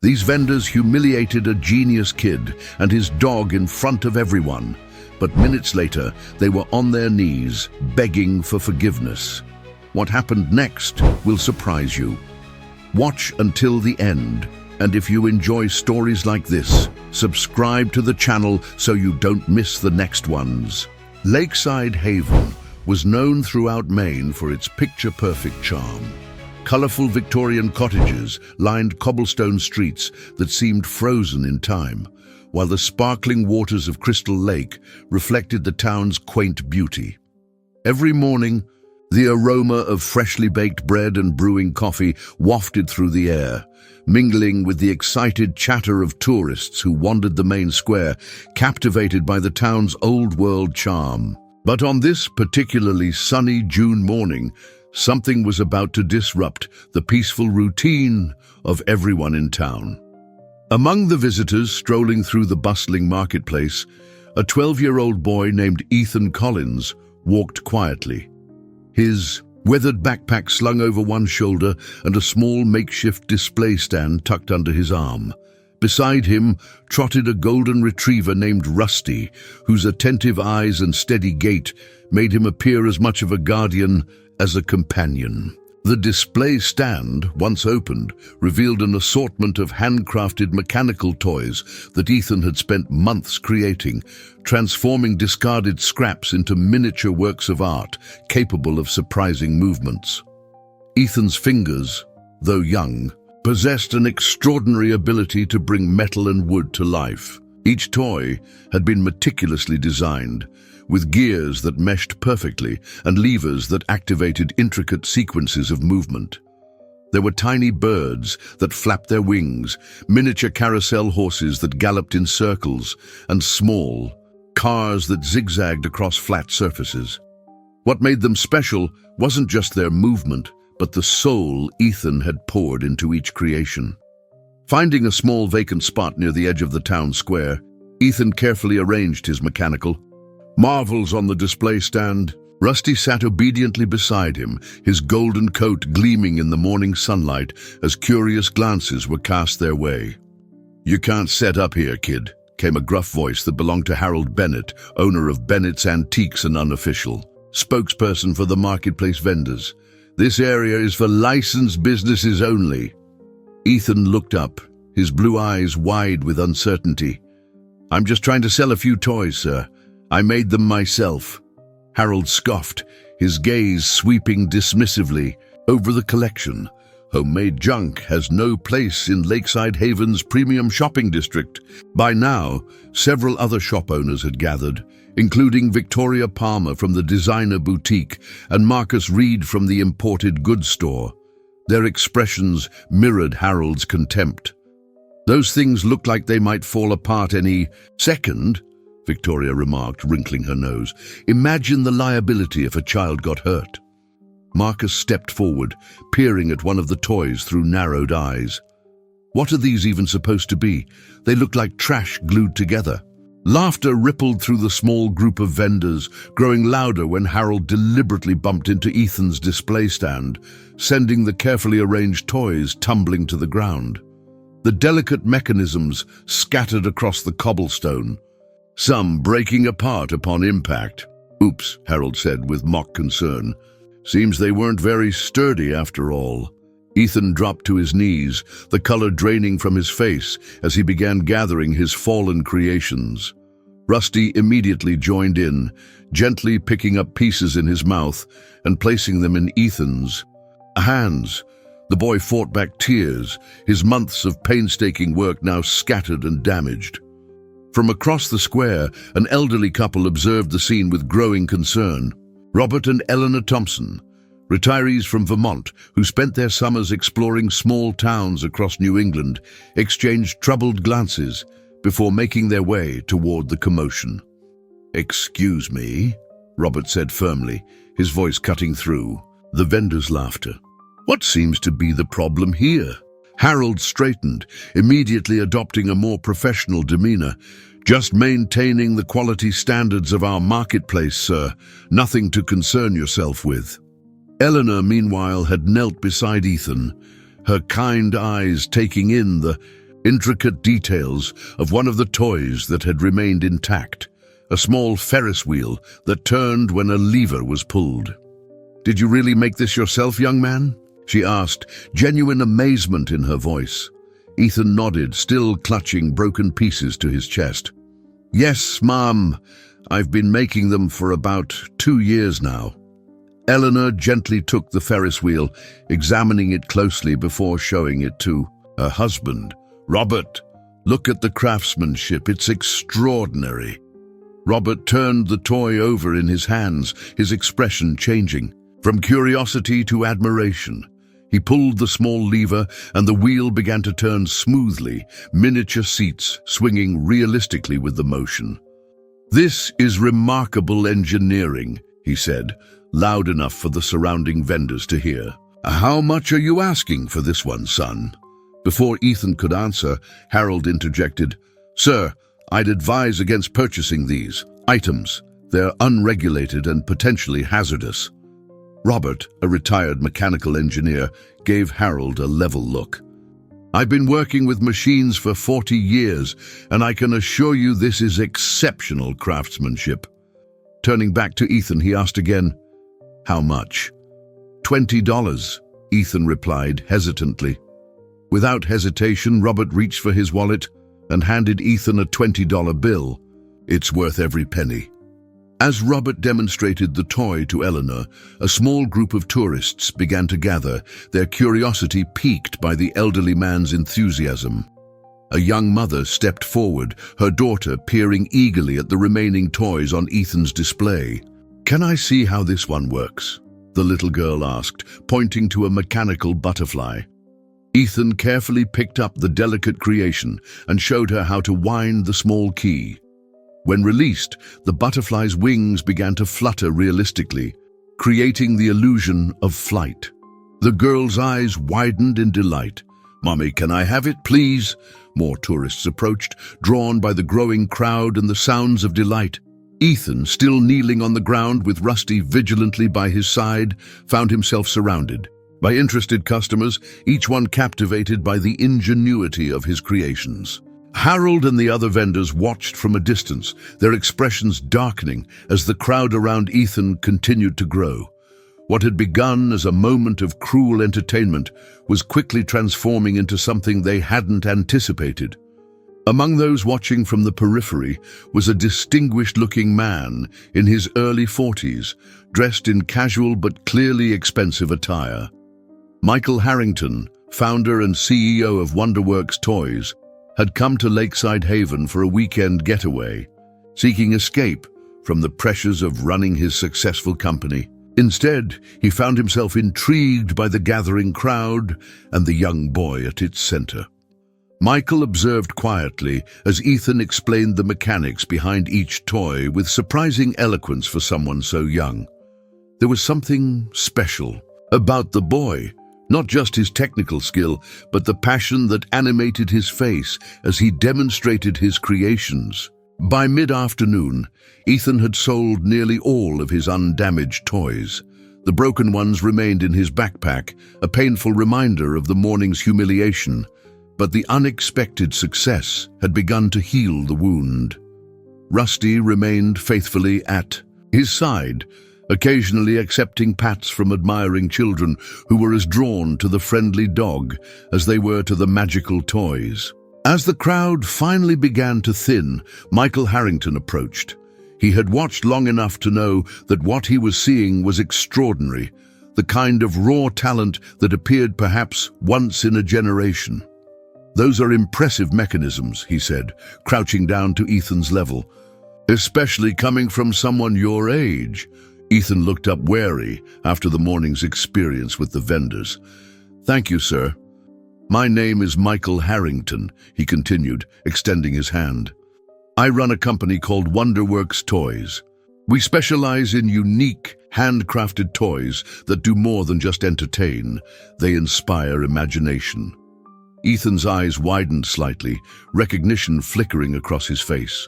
These vendors humiliated a genius kid and his dog in front of everyone. But minutes later, they were on their knees, begging for forgiveness. What happened next will surprise you. Watch until the end, and if you enjoy stories like this, subscribe to the channel so you don't miss the next ones. Lakeside Haven was known throughout Maine for its picture-perfect charm. Colorful Victorian cottages lined cobblestone streets that seemed frozen in time, while the sparkling waters of Crystal Lake reflected the town's quaint beauty. Every morning, the aroma of freshly baked bread and brewing coffee wafted through the air, mingling with the excited chatter of tourists who wandered the main square, captivated by the town's old-world charm. But on this particularly sunny June morning, something was about to disrupt the peaceful routine of everyone in town. Among the visitors strolling through the bustling marketplace, a 12-year-old boy named Ethan Collins walked quietly. His weathered backpack slung over one shoulder and a small makeshift display stand tucked under his arm. Beside him trotted a golden retriever named Rusty, whose attentive eyes and steady gait made him appear as much of a guardian as a companion. The display stand, once opened, revealed an assortment of handcrafted mechanical toys that Ethan had spent months creating, transforming discarded scraps into miniature works of art capable of surprising movements. Ethan's fingers, though young, possessed an extraordinary ability to bring metal and wood to life. Each toy had been meticulously designed, with gears that meshed perfectly and levers that activated intricate sequences of movement. There were tiny birds that flapped their wings, miniature carousel horses that galloped in circles, and small cars that zigzagged across flat surfaces. What made them special wasn't just their movement, but the soul Ethan had poured into each creation. Finding a small vacant spot near the edge of the town square, Ethan carefully arranged his mechanical marvels on the display stand. Rusty sat obediently beside him, his golden coat gleaming in the morning sunlight as curious glances were cast their way. "You can't set up here, kid," came a gruff voice that belonged to Harold Bennett, owner of Bennett's Antiques and Unofficial, spokesperson for the marketplace vendors. "This area is for licensed businesses only." Ethan looked up, his blue eyes wide with uncertainty. "I'm just trying to sell a few toys, sir. I made them myself." Harold scoffed, his gaze sweeping dismissively over the collection. Homemade junk has no place in Lakeside Haven's premium shopping district. By now, several other shop owners had gathered, including Victoria Palmer from the designer boutique and Marcus Reed from the imported goods store. Their expressions mirrored Harold's contempt. "Those things look like they might fall apart any second," Victoria remarked, wrinkling her nose. "Imagine the liability if a child got hurt." Marcus stepped forward, peering at one of the toys through narrowed eyes. "What are these even supposed to be? They look like trash glued together." Laughter rippled through the small group of vendors, growing louder when Harold deliberately bumped into Ethan's display stand, sending the carefully arranged toys tumbling to the ground. The delicate mechanisms scattered across the cobblestone, some breaking apart upon impact. "Oops," Harold said with mock concern. "Seems they weren't very sturdy after all." Ethan dropped to his knees, the color draining from his face as he began gathering his fallen creations. Rusty immediately joined in, gently picking up pieces in his mouth and placing them in Ethan's hands. The boy fought back tears, his months of painstaking work now scattered and damaged. From across the square, an elderly couple observed the scene with growing concern. Robert and Eleanor Thompson, retirees from Vermont who spent their summers exploring small towns across New England, exchanged troubled glances before making their way toward the commotion. "Excuse me," Robert said firmly, his voice cutting through the vendors' laughter. "What seems to be the problem here?" Harold straightened, immediately adopting a more professional demeanor. "Just maintaining the quality standards of our marketplace, sir. Nothing to concern yourself with." Eleanor, meanwhile, had knelt beside Ethan, her kind eyes taking in the intricate details of one of the toys that had remained intact, a small Ferris wheel that turned when a lever was pulled. "Did you really make this yourself, young man?" she asked, genuine amazement in her voice. Ethan nodded, still clutching broken pieces to his chest. "Yes, Mom. I've been making them for about 2 years now." Eleanor gently took the Ferris wheel, examining it closely before showing it to her husband. "Robert, look at the craftsmanship. It's extraordinary." Robert turned the toy over in his hands, his expression changing from curiosity to admiration. He pulled the small lever and the wheel began to turn smoothly, miniature seats swinging realistically with the motion. "This is remarkable engineering," he said, loud enough for the surrounding vendors to hear. "How much are you asking for this one, son?" Before Ethan could answer, Harold interjected, "Sir, I'd advise against purchasing these items. They're unregulated and potentially hazardous." Robert, a retired mechanical engineer, gave Harold a level look. "I've been working with machines for 40 years, and I can assure you this is exceptional craftsmanship." Turning back to Ethan, he asked again, "How much?" $20, Ethan replied hesitantly. Without hesitation, Robert reached for his wallet and handed Ethan a $20 bill. "It's worth every penny." As Robert demonstrated the toy to Eleanor, a small group of tourists began to gather, their curiosity piqued by the elderly man's enthusiasm. A young mother stepped forward, her daughter peering eagerly at the remaining toys on Ethan's display. "Can I see how this one works?" the little girl asked, pointing to a mechanical butterfly. Ethan carefully picked up the delicate creation and showed her how to wind the small key. When released, the butterfly's wings began to flutter realistically, creating the illusion of flight. The girl's eyes widened in delight. "Mommy, can I have it, please?" More tourists approached, drawn by the growing crowd and the sounds of delight. Ethan, still kneeling on the ground with Rusty vigilantly by his side, found himself surrounded by interested customers, each one captivated by the ingenuity of his creations. Harold and the other vendors watched from a distance, their expressions darkening as the crowd around Ethan continued to grow. What had begun as a moment of cruel entertainment was quickly transforming into something they hadn't anticipated. Among those watching from the periphery was a distinguished-looking man in his early 40s, dressed in casual but clearly expensive attire. Michael Harrington, founder and CEO of Wonderworks Toys, had come to Lakeside Haven for a weekend getaway, seeking escape from the pressures of running his successful company. Instead, he found himself intrigued by the gathering crowd and the young boy at its center. Michael observed quietly as Ethan explained the mechanics behind each toy with surprising eloquence for someone so young. There was something special about the boy, not just his technical skill, but the passion that animated his face as he demonstrated his creations. By mid-afternoon, Ethan had sold nearly all of his undamaged toys. The broken ones remained in his backpack, a painful reminder of the morning's humiliation. But the unexpected success had begun to heal the wound. Rusty remained faithfully at his side, occasionally accepting pats from admiring children who were as drawn to the friendly dog as they were to the magical toys. As the crowd finally began to thin, Michael Harrington approached. He had watched long enough to know that what he was seeing was extraordinary, the kind of raw talent that appeared perhaps once in a generation. "Those are impressive mechanisms," he said, crouching down to Ethan's level. "Especially coming from someone your age." Ethan looked up wary after the morning's experience with the vendors. "Thank you, sir. My name is Michael Harrington," he continued, extending his hand. "I run a company called Wonderworks Toys. We specialize in unique, handcrafted toys that do more than just entertain. They inspire imagination." Ethan's eyes widened slightly, recognition flickering across his face.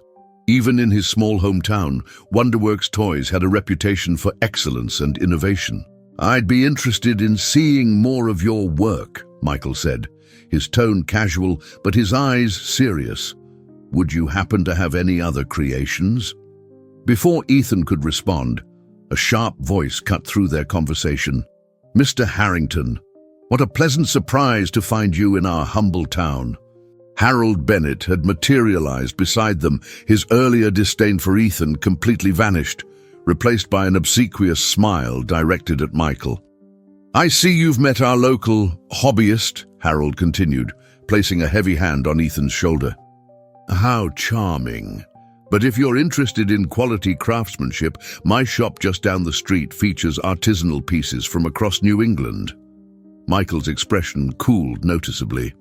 Even in his small hometown, Wonderworks Toys had a reputation for excellence and innovation. "I'd be interested in seeing more of your work," Michael said, his tone casual, but his eyes serious. "Would you happen to have any other creations?" Before Ethan could respond, a sharp voice cut through their conversation. "Mr. Harrington, what a pleasant surprise to find you in our humble town." Harold Bennett had materialized beside them, his earlier disdain for Ethan completely vanished, replaced by an obsequious smile directed at Michael. "I see you've met our local hobbyist," Harold continued, placing a heavy hand on Ethan's shoulder. "How charming. But if you're interested in quality craftsmanship, my shop just down the street features artisanal pieces from across New England." Michael's expression cooled noticeably.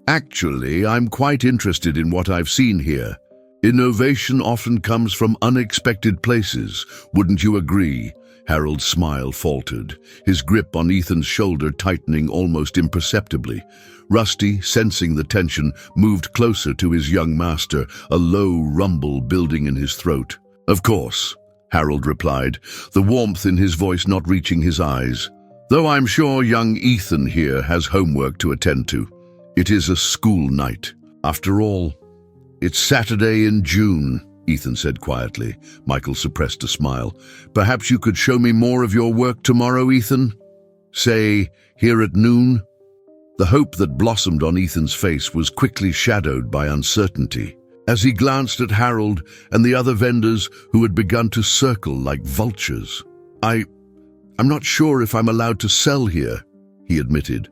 "Actually, I'm quite interested in what I've seen here. Innovation often comes from unexpected places, wouldn't you agree?" Harold's smile faltered, his grip on Ethan's shoulder tightening almost imperceptibly. Rusty, sensing the tension, moved closer to his young master, a low rumble building in his throat. "Of course," Harold replied, the warmth in his voice not reaching his eyes. "Though I'm sure young Ethan here has homework to attend to. It is a school night. After all, it's Saturday in June," Ethan said quietly. Michael suppressed a smile. "Perhaps you could show me more of your work tomorrow, Ethan? Say, here at noon?" The hope that blossomed on Ethan's face was quickly shadowed by uncertainty. As he glanced at Harold and the other vendors who had begun to circle like vultures. I'm not sure if I'm allowed to sell here," he admitted.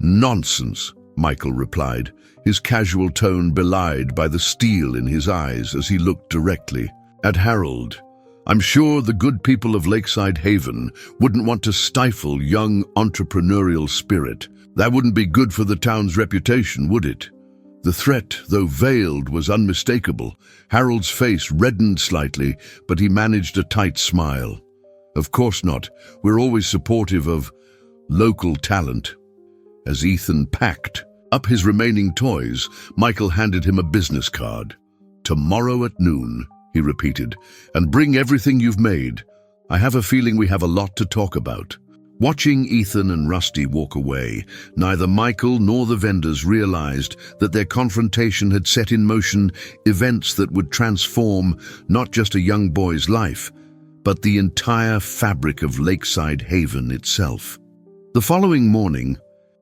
"Nonsense," Michael replied, his casual tone belied by the steel in his eyes as he looked directly at Harold. "I'm sure the good people of Lakeside Haven wouldn't want to stifle young entrepreneurial spirit. That wouldn't be good for the town's reputation, would it?" The threat, though veiled, was unmistakable. Harold's face reddened slightly, but he managed a tight smile. "Of course not. We're always supportive of local talent." As Ethan packed up his remaining toys, Michael handed him a business card. "Tomorrow at noon," he repeated, "and bring everything you've made. I have a feeling we have a lot to talk about." Watching Ethan and Rusty walk away, neither Michael nor the vendors realized that their confrontation had set in motion events that would transform not just a young boy's life, but the entire fabric of Lakeside Haven itself. The following morning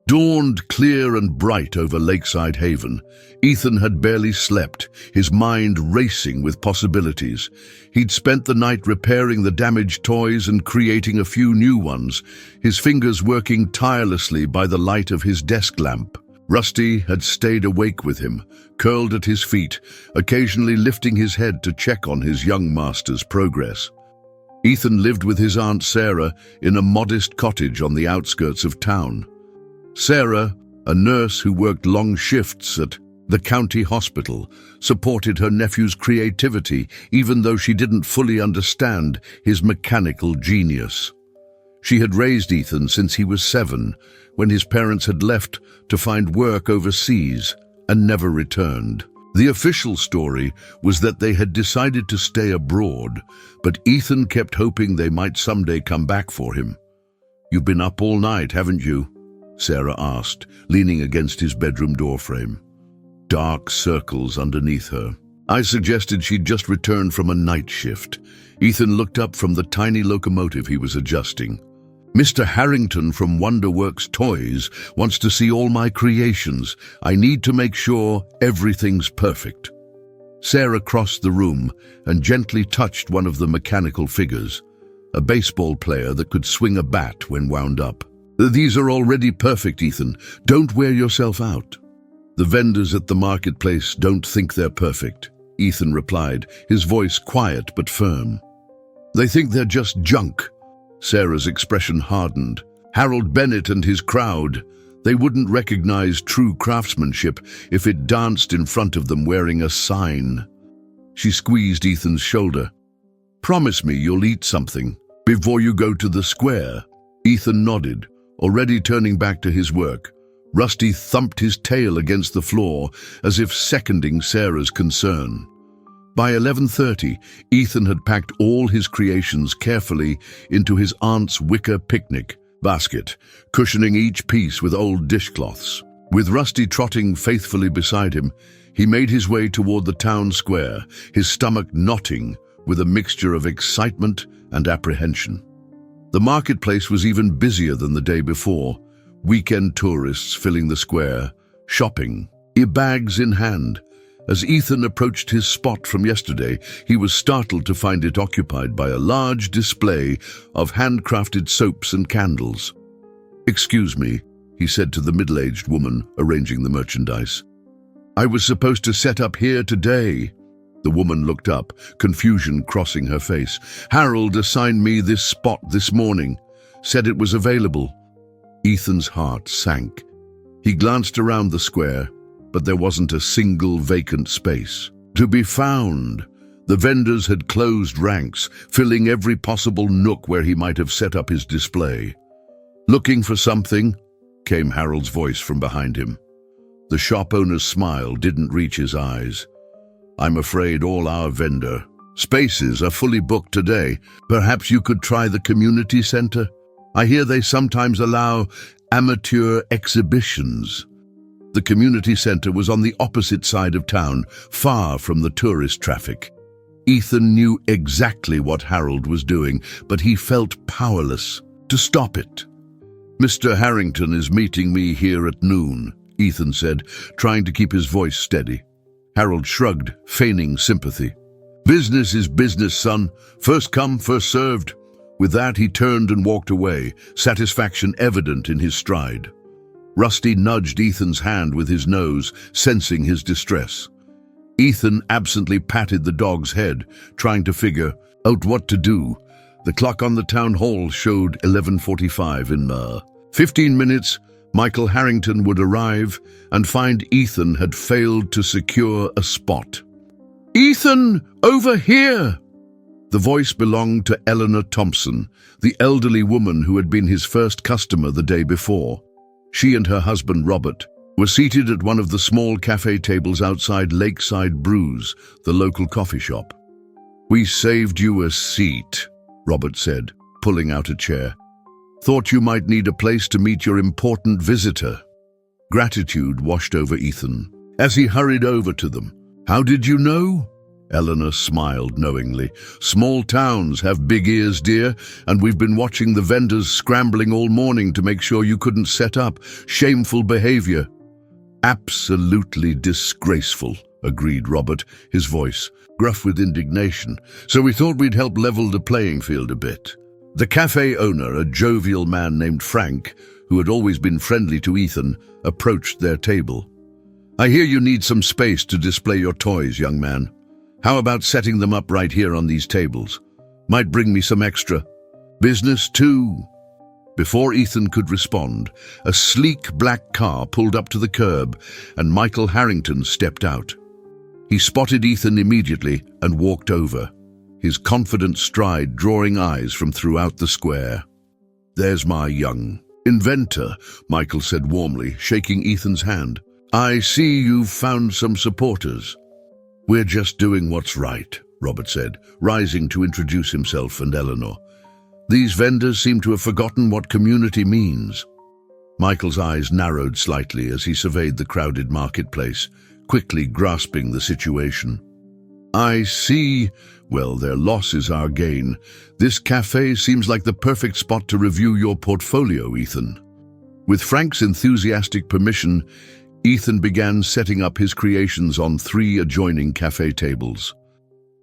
dawned clear and bright over Lakeside Haven. Ethan had barely slept, his mind racing with possibilities. He'd spent the night repairing the damaged toys and creating a few new ones, his fingers working tirelessly by the light of his desk lamp. Rusty had stayed awake with him, curled at his feet, occasionally lifting his head to check on his young master's progress. Ethan lived with his Aunt Sarah in a modest cottage on the outskirts of town. Sarah, a nurse who worked long shifts at the county hospital, supported her nephew's creativity even though she didn't fully understand his mechanical genius. She had raised Ethan since he was 7, when his parents had left to find work overseas and never returned. The official story was that they had decided to stay abroad, but Ethan kept hoping they might someday come back for him. "You've been up all night, haven't you?" Sarah asked, leaning against his bedroom doorframe. Dark circles underneath her. "I suggested she'd just returned from a night shift." Ethan looked up from the tiny locomotive he was adjusting. "Mr. Harrington from Wonderworks Toys wants to see all my creations. I need to make sure everything's perfect." Sarah crossed the room and gently touched one of the mechanical figures, a baseball player that could swing a bat when wound up. "These are already perfect, Ethan. Don't wear yourself out." "The vendors at the marketplace don't think they're perfect," Ethan replied, his voice quiet but firm. "They think they're just junk." Sarah's expression hardened. Harold Bennett and his crowd, they wouldn't recognize true craftsmanship if it danced in front of them wearing a sign. She squeezed Ethan's shoulder. "Promise me you'll eat something before you go to the square." Ethan nodded, already turning back to his work. Rusty thumped his tail against the floor as if seconding Sarah's concern. By 11:30, Ethan had packed all his creations carefully into his aunt's wicker picnic basket, cushioning each piece with old dishcloths. With Rusty trotting faithfully beside him, he made his way toward the town square, his stomach knotting with a mixture of excitement and apprehension. The marketplace was even busier than the day before, weekend tourists filling the square, shopping, bags in hand. As Ethan approached his spot from yesterday, he was startled to find it occupied by a large display of handcrafted soaps and candles. "Excuse me," he said to the middle-aged woman arranging the merchandise. "I was supposed to set up here today." The woman looked up, confusion crossing her face. "Harold assigned me this spot this morning, said it was available." Ethan's heart sank. He glanced around the square, but there wasn't a single vacant space to be found. The vendors had closed ranks, filling every possible nook where he might have set up his display. "Looking for something?" came Harold's voice from behind him. The shop owner's smile didn't reach his eyes. "I'm afraid all our vendor spaces are fully booked today. Perhaps you could try the community center? I hear they sometimes allow amateur exhibitions." The community center was on the opposite side of town, far from the tourist traffic. Ethan knew exactly what Harold was doing, but he felt powerless to stop it. "Mr. Harrington is meeting me here at noon," Ethan said, trying to keep his voice steady. Harold shrugged, feigning sympathy. "Business is business, son. First come, first served." With that, he turned and walked away, satisfaction evident in his stride. Rusty nudged Ethan's hand with his nose, sensing his distress. Ethan absently patted the dog's head, trying to figure out what to do. The clock on the town hall showed 11:45 in 15 minutes. Michael Harrington would arrive and find Ethan had failed to secure a spot. "Ethan, over here!" The voice belonged to Eleanor Thompson, the elderly woman who had been his first customer the day before. She and her husband, Robert, were seated at one of the small cafe tables outside Lakeside Brews, the local coffee shop. "We saved you a seat," Robert said, pulling out a chair. "Thought you might need a place to meet your important visitor." Gratitude washed over Ethan as he hurried over to them. "How did you know?" Eleanor smiled knowingly. "Small towns have big ears, dear, and we've been watching the vendors scrambling all morning to make sure you couldn't set up. Shameful behavior." "Absolutely disgraceful," agreed Robert, his voice gruff with indignation. "So we thought we'd help level the playing field a bit." The cafe owner, a jovial man named Frank, who had always been friendly to Ethan, approached their table. "I hear you need some space to display your toys, young man. How about setting them up right here on these tables? Might bring me some extra business too." Before Ethan could respond, a sleek black car pulled up to the curb and Michael Harrington stepped out. He spotted Ethan immediately and walked over, his confident stride drawing eyes from throughout the square. "There's my young inventor," Michael said warmly, shaking Ethan's hand. "I see you've found some supporters." "We're just doing what's right," Robert said, rising to introduce himself and Eleanor. "These vendors seem to have forgotten what community means." Michael's eyes narrowed slightly as he surveyed the crowded marketplace, quickly grasping the situation. "I see. Well, their loss is our gain. This cafe seems like the perfect spot to review your portfolio, Ethan." With Frank's enthusiastic permission, Ethan began setting up his creations on 3 adjoining cafe tables.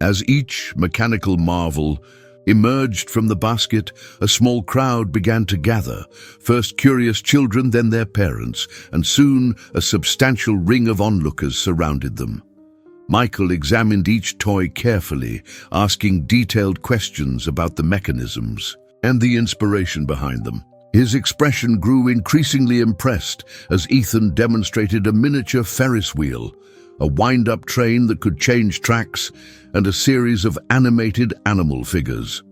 As each mechanical marvel emerged from the basket, a small crowd began to gather, first curious children, then their parents, and soon a substantial ring of onlookers surrounded them. Michael examined each toy carefully, asking detailed questions about the mechanisms and the inspiration behind them. His expression grew increasingly impressed as Ethan demonstrated a miniature Ferris wheel, a wind-up train that could change tracks, and a series of animated animal figures.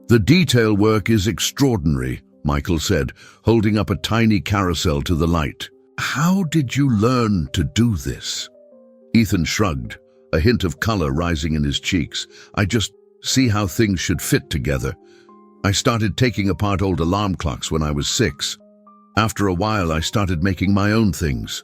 "The detail work is extraordinary," Michael said, holding up a tiny carousel to the light. "How did you learn to do this?" Ethan shrugged, a hint of color rising in his cheeks. "I just see how things should fit together. I started taking apart old alarm clocks when I was 6. After a while, I started making my own things.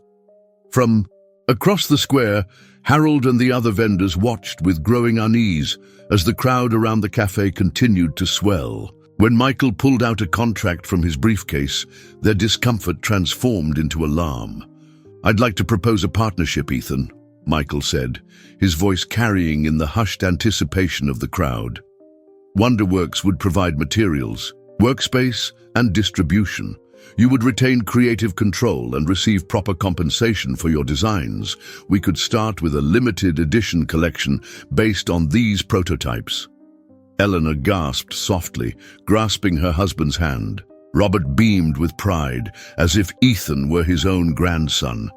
From across the square, Harold and the other vendors watched with growing unease as the crowd around the cafe continued to swell. When Michael pulled out a contract from his briefcase, their discomfort transformed into alarm. "I'd like to propose a partnership, Ethan," Michael said, his voice carrying in the hushed anticipation of the crowd. "Wonderworks would provide materials, workspace, and distribution. You would retain creative control and receive proper compensation for your designs. We could start with a limited edition collection based on these prototypes." Eleanor gasped softly, grasping her husband's hand. Robert beamed with pride, as if Ethan were his own grandson.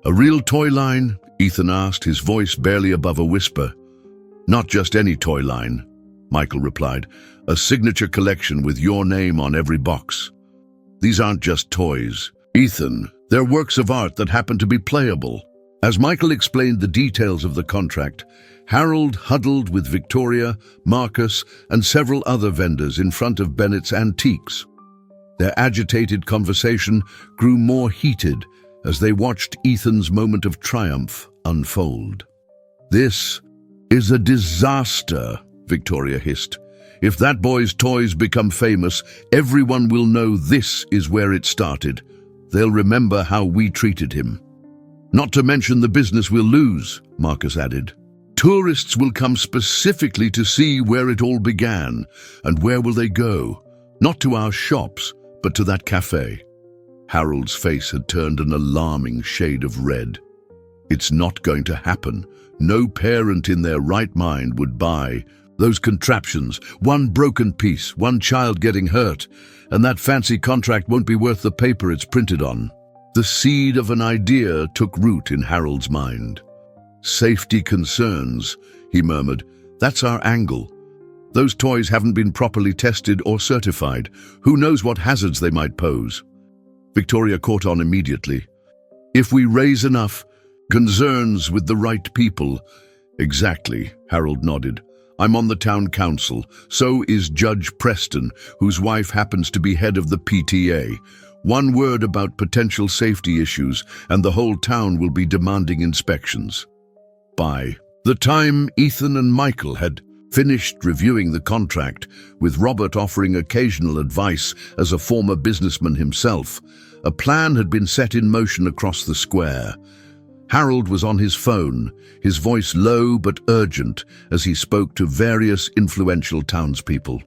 "A real toy line?" Ethan asked, his voice barely above a whisper. "Not just any toy line," Michael replied. "A signature collection with your name on every box. These aren't just toys, Ethan. They're works of art that happen to be playable." As Michael explained the details of the contract, Harold huddled with Victoria, Marcus, and several other vendors in front of Bennett's Antiques. Their agitated conversation grew more heated as they watched Ethan's moment of triumph unfold. "This is a disaster," Victoria hissed. "If that boy's toys become famous, everyone will know this is where it started. They'll remember how we treated him." "Not to mention the business we'll lose," Marcus added. "Tourists will come specifically to see where it all began, and where will they go? Not to our shops, but to that cafe." Harold's face had turned an alarming shade of red. "It's not going to happen. No parent in their right mind would buy those contraptions. One broken piece, one child getting hurt, and that fancy contract won't be worth the paper it's printed on." The seed of an idea took root in Harold's mind. "Safety concerns," he murmured. "That's our angle. Those toys haven't been properly tested or certified. Who knows what hazards they might pose?" Victoria caught on immediately. "If we raise enough concerns with the right people." "Exactly," Harold nodded. "I'm on the town council. So is Judge Preston, whose wife happens to be head of the PTA. One word about potential safety issues, and the whole town will be demanding inspections." By the time Ethan and Michael had finished reviewing the contract, with Robert offering occasional advice as a former businessman himself, a plan had been set in motion across the square. Harold was on his phone, his voice low but urgent as he spoke to various influential townspeople.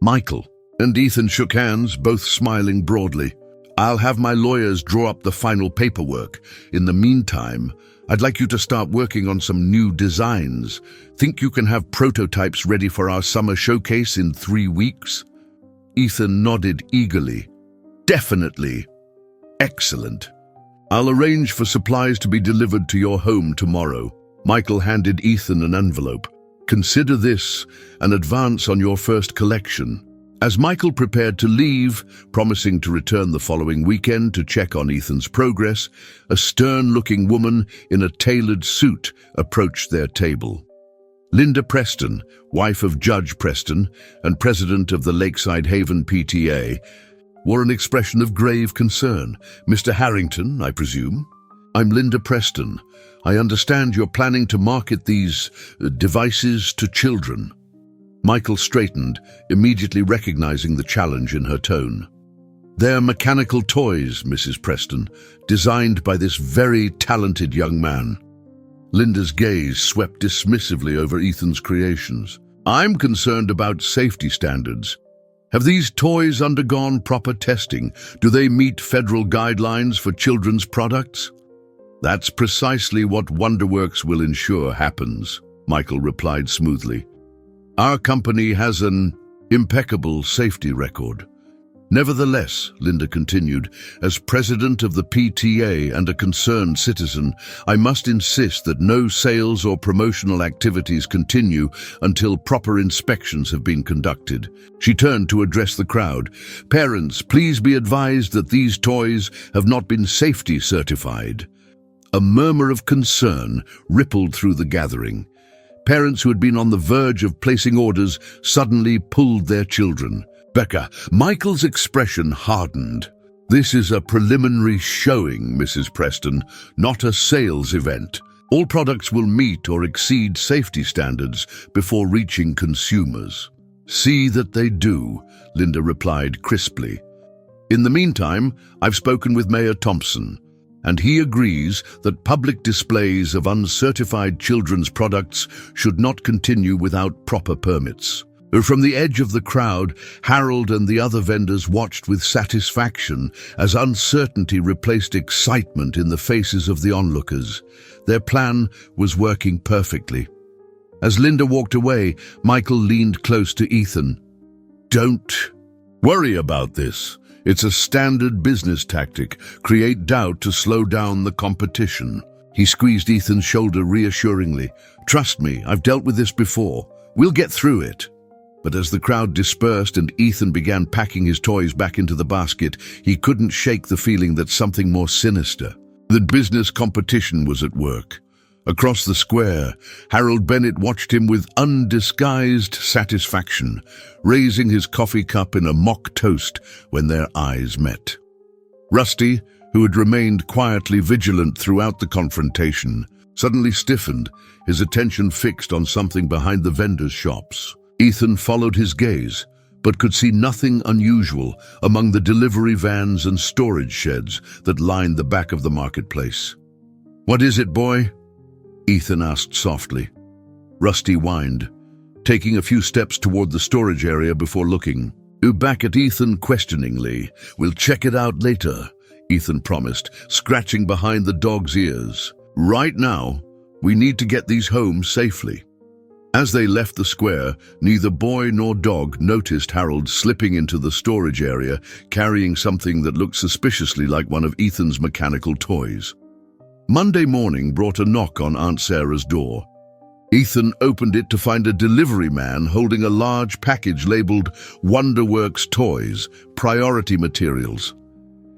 Michael and Ethan shook hands, both smiling broadly. "I'll have my lawyers draw up the final paperwork. In the meantime, I'd like you to start working on some new designs. Think you can have prototypes ready for our summer showcase in 3 weeks?" Ethan nodded eagerly. "Definitely. Excellent. I'll arrange for supplies to be delivered to your home tomorrow." Michael handed Ethan an envelope. "Consider this an advance on your first collection." As Michael prepared to leave, promising to return the following weekend to check on Ethan's progress, a stern-looking woman in a tailored suit approached their table. Linda Preston, wife of Judge Preston and president of the Lakeside Haven PTA, wore an expression of grave concern. "Mr. Harrington, I presume?" "I'm Linda Preston. I understand you're planning to market these devices to children." Michael straightened, immediately recognizing the challenge in her tone. "They're mechanical toys, Mrs. Preston, designed by this very talented young man." Linda's gaze swept dismissively over Ethan's creations. "I'm concerned about safety standards. Have these toys undergone proper testing? Do they meet federal guidelines for children's products?" "That's precisely what Wonderworks will ensure happens," Michael replied smoothly. "Our company has an impeccable safety record." "Nevertheless," Linda continued, "as president of the PTA and a concerned citizen, I must insist that no sales or promotional activities continue until proper inspections have been conducted." She turned to address the crowd. "Parents, please be advised that these toys have not been safety certified." A murmur of concern rippled through the gathering. Parents who had been on the verge of placing orders suddenly pulled their children. Becca, Michael's expression hardened. This is a preliminary showing, Mrs. Preston, not a sales event. All products will meet or exceed safety standards before reaching consumers. See that they do, Linda replied crisply. In the meantime, I've spoken with Mayor Thompson, and he agrees that public displays of uncertified children's products should not continue without proper permits. From the edge of the crowd, Harold and the other vendors watched with satisfaction as uncertainty replaced excitement in the faces of the onlookers. Their plan was working perfectly. As Linda walked away, Michael leaned close to Ethan. Don't worry about this. It's a standard business tactic. Create doubt to slow down the competition. He squeezed Ethan's shoulder reassuringly. Trust me, I've dealt with this before. We'll get through it. But as the crowd dispersed and Ethan began packing his toys back into the basket, he couldn't shake the feeling that something more sinister. The business competition was at work. Across the square, Harold Bennett watched him with undisguised satisfaction, raising his coffee cup in a mock toast when their eyes met. Rusty, who had remained quietly vigilant throughout the confrontation, suddenly stiffened, his attention fixed on something behind the vendors' shops. Ethan followed his gaze, but could see nothing unusual among the delivery vans and storage sheds that lined the back of the marketplace. "What is it, boy?" Ethan asked softly. Rusty whined, taking a few steps toward the storage area before looking. Back at Ethan questioningly. "We'll check it out later," Ethan promised, scratching behind the dog's ears. "Right now, we need to get these home safely." As they left the square, neither boy nor dog noticed Harold slipping into the storage area, carrying something that looked suspiciously like one of Ethan's mechanical toys. Monday morning brought a knock on Aunt Sarah's door. Ethan opened it to find a delivery man holding a large package labeled Wonderworks Toys, Priority Materials.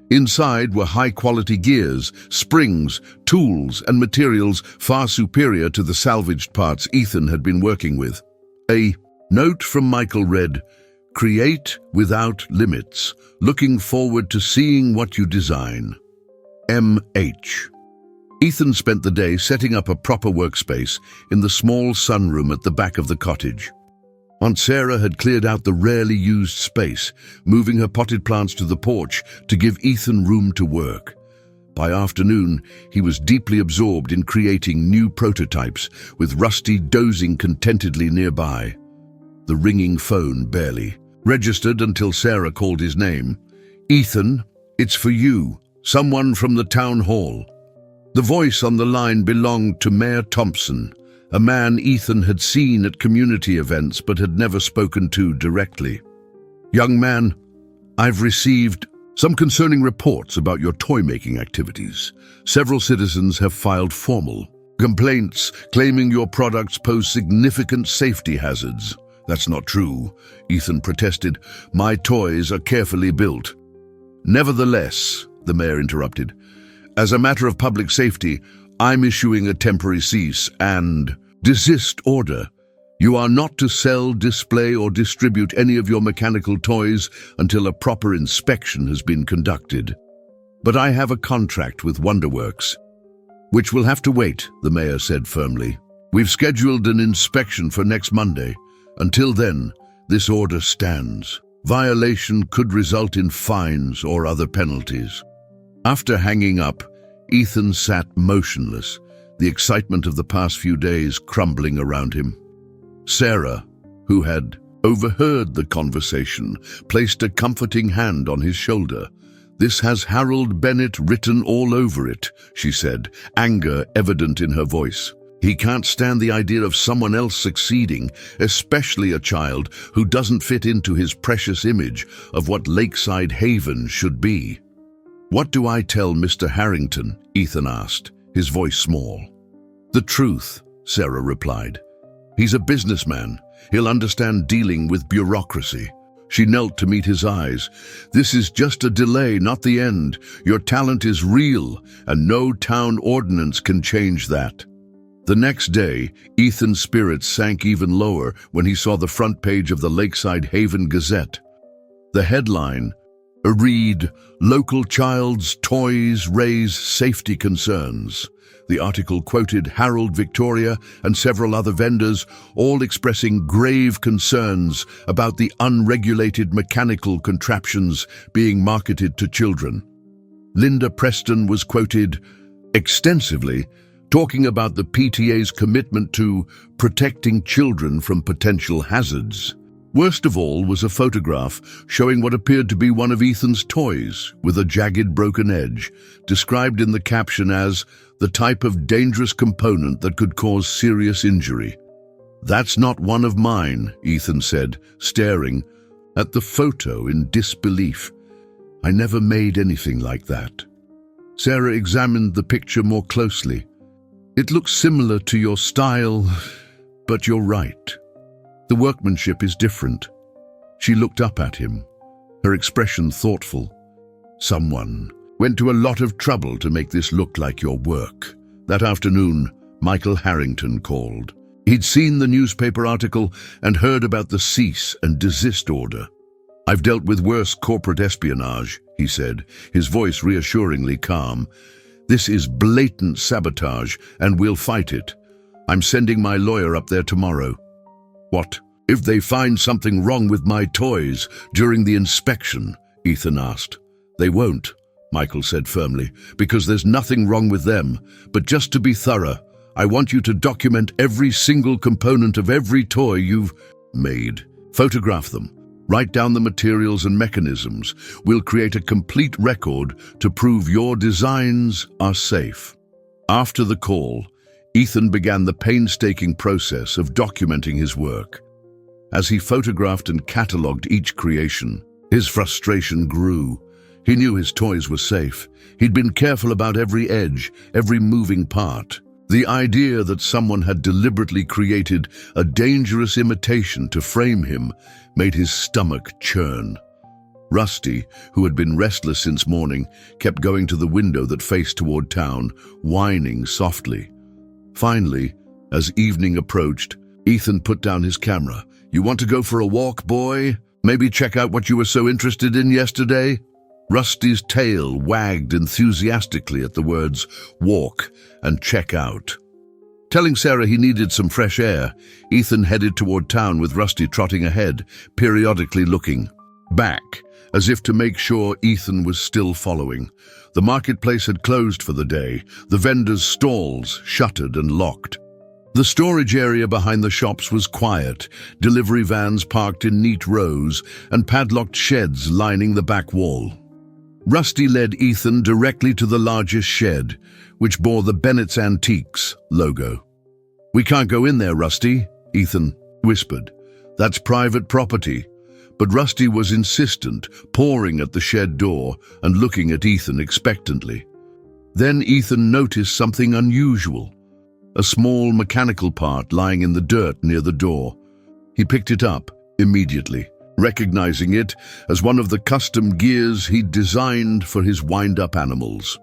Inside were high-quality gears, springs, tools, and materials far superior to the salvaged parts Ethan had been working with. A note from Michael read, "Create without limits. Looking forward to seeing what you design. M.H." Ethan spent the day setting up a proper workspace in the small sunroom at the back of the cottage. Aunt Sarah had cleared out the rarely used space, moving her potted plants to the porch to give Ethan room to work. By afternoon, he was deeply absorbed in creating new prototypes, with Rusty dozing contentedly nearby. The ringing phone barely registered until Sarah called his name. "Ethan, it's for you. Someone from the town hall." The voice on the line belonged to Mayor Thompson, a man Ethan had seen at community events but had never spoken to directly. "Young man, I've received some concerning reports about your toy-making activities. Several citizens have filed formal complaints claiming your products pose significant safety hazards." "That's not true," Ethan protested. "My toys are carefully built." "Nevertheless," the mayor interrupted, "as a matter of public safety, I'm issuing a temporary cease and desist order. You are not to sell, display, or distribute any of your mechanical toys until a proper inspection has been conducted. But I have a contract with Wonderworks, which will have to wait," the mayor said firmly. "We've scheduled an inspection for next Monday. Until then, this order stands. Violation could result in fines or other penalties." After hanging up, Ethan sat motionless, the excitement of the past few days crumbling around him. Sarah, who had overheard the conversation, placed a comforting hand on his shoulder. "This has Harold Bennett written all over it," she said, anger evident in her voice. "He can't stand the idea of someone else succeeding, especially a child who doesn't fit into his precious image of what Lakeside Haven should be." "What do I tell Mr. Harrington?" Ethan asked, his voice small. "The truth," Sarah replied. "He's a businessman. He'll understand dealing with bureaucracy." She knelt to meet his eyes. "This is just a delay, not the end. Your talent is real, and no town ordinance can change that." The next day, Ethan's spirits sank even lower when he saw the front page of the Lakeside Haven Gazette. The headline, A read, "Local child's toys raise safety concerns." The article quoted Harold, Victoria, and several other vendors, all expressing grave concerns about the unregulated mechanical contraptions being marketed to children. Linda Preston was quoted extensively, talking about the PTA's commitment to protecting children from potential hazards. Worst of all was a photograph showing what appeared to be one of Ethan's toys with a jagged broken edge, described in the caption as the type of dangerous component that could cause serious injury. "That's not one of mine," Ethan said, staring at the photo in disbelief. "I never made anything like that." Sarah examined the picture more closely. "It looks similar to your style, but you're right. The workmanship is different." She looked up at him, her expression thoughtful. "Someone went to a lot of trouble to make this look like your work." That afternoon, Michael Harrington called. He'd seen the newspaper article and heard about the cease and desist order. "I've dealt with worse corporate espionage," he said, his voice reassuringly calm. "This is blatant sabotage, and we'll fight it. I'm sending my lawyer up there tomorrow." "What if they find something wrong with my toys during the inspection?" Ethan asked. "They won't," Michael said firmly, "because there's nothing wrong with them. But just to be thorough, I want you to document every single component of every toy you've made. Photograph them. Write down the materials and mechanisms. We'll create a complete record to prove your designs are safe." After the call, Ethan began the painstaking process of documenting his work. As he photographed and catalogued each creation, his frustration grew. He knew his toys were safe. He'd been careful about every edge, every moving part. The idea that someone had deliberately created a dangerous imitation to frame him made his stomach churn. Rusty, who had been restless since morning, kept going to the window that faced toward town, whining softly. Finally, as evening approached, Ethan put down his camera. "You want to go for a walk, boy? Maybe check out what you were so interested in yesterday?" Rusty's tail wagged enthusiastically at the words "walk" and "check out." Telling Sarah he needed some fresh air, Ethan headed toward town with Rusty trotting ahead, periodically looking back, as if to make sure Ethan was still following. The marketplace had closed for the day, the vendors' stalls shuttered and locked. The storage area behind the shops was quiet, delivery vans parked in neat rows, and padlocked sheds lining the back wall. Rusty led Ethan directly to the largest shed, which bore the Bennett's Antiques logo. "We can't go in there, Rusty," Ethan whispered. "That's private property." But Rusty was insistent, pawing at the shed door and looking at Ethan expectantly. Then Ethan noticed something unusual, a small mechanical part lying in the dirt near the door. He picked it up immediately, recognizing it as one of the custom gears he'd designed for his wind-up animals.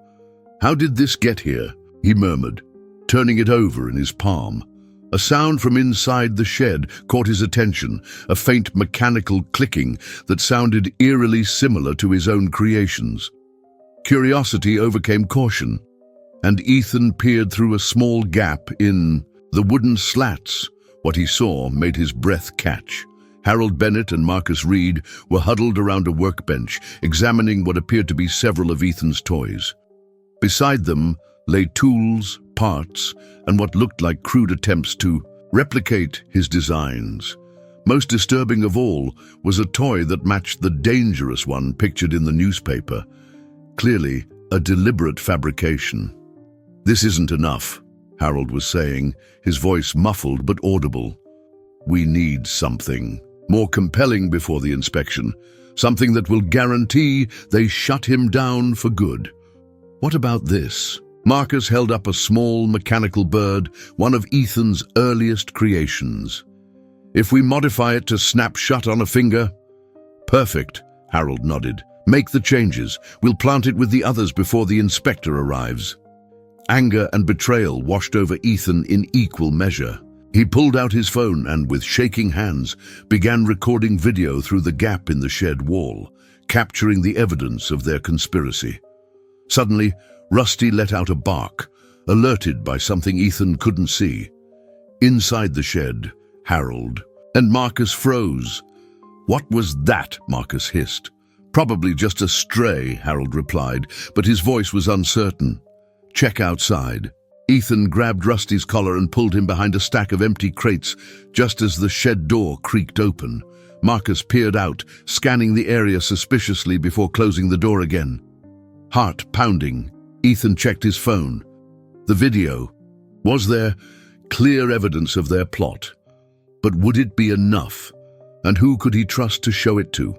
"How did this get here?" he murmured, turning it over in his palm. A sound from inside the shed caught his attention, a faint mechanical clicking that sounded eerily similar to his own creations. Curiosity overcame caution, and Ethan peered through a small gap in the wooden slats. What he saw made his breath catch. Harold Bennett and Marcus Reed were huddled around a workbench, examining what appeared to be several of Ethan's toys. Beside them lay tools, parts, and what looked like crude attempts to replicate his designs. Most disturbing of all was a toy that matched the dangerous one pictured in the newspaper. Clearly, a deliberate fabrication. "This isn't enough," Harold was saying, his voice muffled but audible. "We need something more compelling before the inspection, something that will guarantee they shut him down for good." "What about this?" Marcus held up a small mechanical bird, one of Ethan's earliest creations. "If we modify it to snap shut on a finger?" "Perfect," Harold nodded. "Make the changes. We'll plant it with the others before the inspector arrives." Anger and betrayal washed over Ethan in equal measure. He pulled out his phone and, with shaking hands, began recording video through the gap in the shed wall, capturing the evidence of their conspiracy. Suddenly, Rusty let out a bark, alerted by something Ethan couldn't see. Inside the shed, Harold and Marcus froze. "What was that?" Marcus hissed. "Probably just a stray," Harold replied, but his voice was uncertain. "Check outside." Ethan grabbed Rusty's collar and pulled him behind a stack of empty crates just as the shed door creaked open. Marcus peered out, scanning the area suspiciously before closing the door again. Heart pounding, Ethan checked his phone. The video. Was there clear evidence of their plot? But would it be enough? And who could he trust to show it to?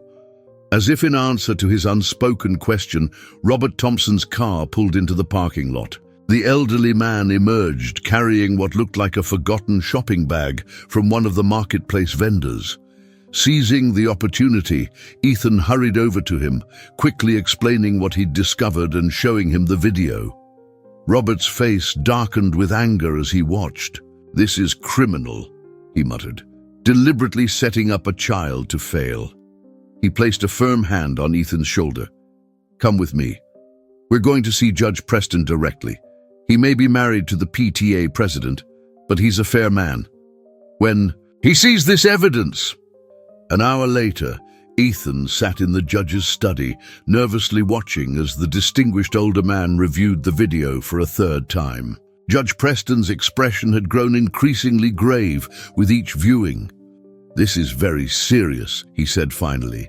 As if in answer to his unspoken question, Robert Thompson's car pulled into the parking lot. The elderly man emerged, carrying what looked like a forgotten shopping bag from one of the marketplace vendors. Seizing the opportunity, Ethan hurried over to him, quickly explaining what he'd discovered and showing him the video. Robert's face darkened with anger as he watched. "This is criminal," he muttered, "deliberately setting up a child to fail." He placed a firm hand on Ethan's shoulder. "Come with me. We're going to see Judge Preston directly. He may be married to the PTA president, but he's a fair man. When he sees this evidence..." An hour later, Ethan sat in the judge's study, nervously watching as the distinguished older man reviewed the video for a third time. Judge Preston's expression had grown increasingly grave with each viewing. "This is very serious," he said finally.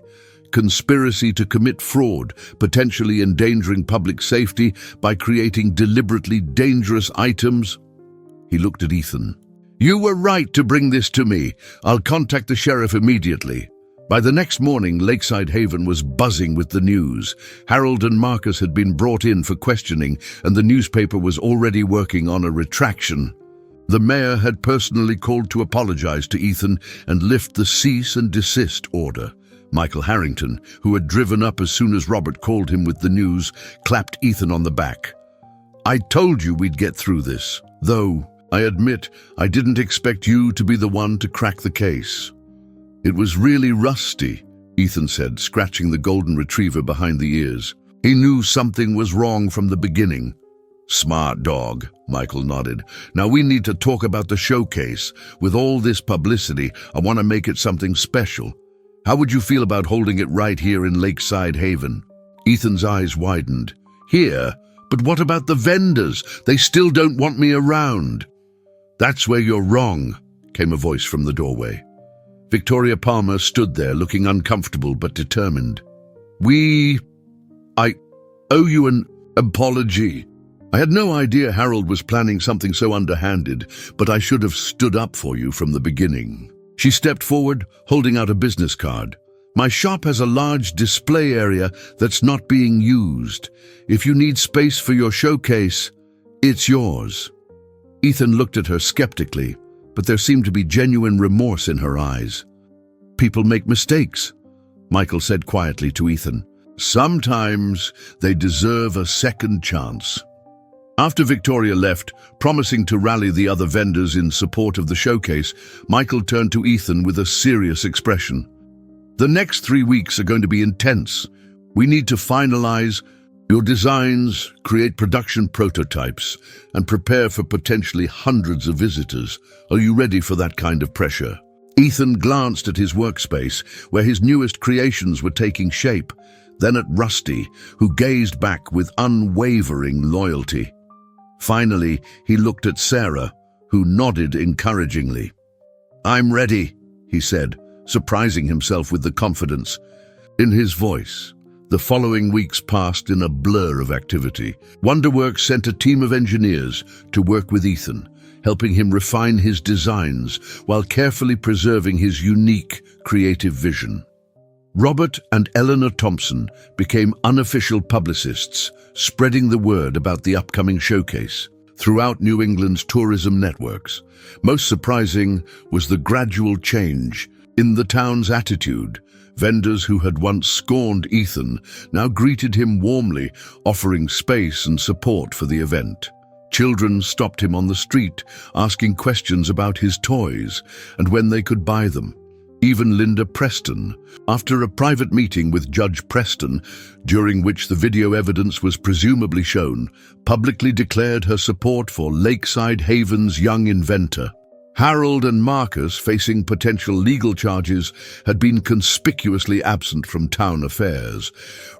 "Conspiracy to commit fraud, potentially endangering public safety by creating deliberately dangerous items." He looked at Ethan. "You were right to bring this to me. I'll contact the sheriff immediately." By the next morning, Lakeside Haven was buzzing with the news. Harold and Marcus had been brought in for questioning, and the newspaper was already working on a retraction. The mayor had personally called to apologize to Ethan and lift the cease and desist order. Michael Harrington, who had driven up as soon as Robert called him with the news, clapped Ethan on the back. "I told you we'd get through this, though I admit I didn't expect you to be the one to crack the case." "It was really Rusty," Ethan said, scratching the golden retriever behind the ears. "He knew something was wrong from the beginning." "Smart dog," Michael nodded. "Now we need to talk about the showcase. With all this publicity, I want to make it something special. How would you feel about holding it right here in Lakeside Haven?" Ethan's eyes widened. "Here? But what about the vendors? They still don't want me around." "That's where you're wrong," came a voice from the doorway. Victoria Palmer stood there, looking uncomfortable but determined. I owe you an apology. I had no idea Harold was planning something so underhanded, but I should have stood up for you from the beginning." She stepped forward, holding out a business card. "My shop has a large display area that's not being used. If you need space for your showcase, it's yours." Ethan looked at her skeptically, but there seemed to be genuine remorse in her eyes. "People make mistakes," Michael said quietly to Ethan. "Sometimes they deserve a second chance." After Victoria left, promising to rally the other vendors in support of the showcase, Michael turned to Ethan with a serious expression. "The next 3 weeks are going to be intense. We need to finalize your designs, create production prototypes, and prepare for potentially hundreds of visitors. Are you ready for that kind of pressure?" Ethan glanced at his workspace, where his newest creations were taking shape, then at Rusty, who gazed back with unwavering loyalty. Finally, he looked at Sarah, who nodded encouragingly. "I'm ready," he said, surprising himself with the confidence in his voice. The following weeks passed in a blur of activity. Wonderworks sent a team of engineers to work with Ethan, helping him refine his designs while carefully preserving his unique creative vision. Robert and Eleanor Thompson became unofficial publicists, spreading the word about the upcoming showcase throughout New England's tourism networks. Most surprising was the gradual change in the town's attitude. Vendors who had once scorned Ethan now greeted him warmly, offering space and support for the event. Children stopped him on the street, asking questions about his toys and when they could buy them. Even Linda Preston, after a private meeting with Judge Preston, during which the video evidence was presumably shown, publicly declared her support for Lakeside Haven's young inventor. Harold and Marcus, facing potential legal charges, had been conspicuously absent from town affairs.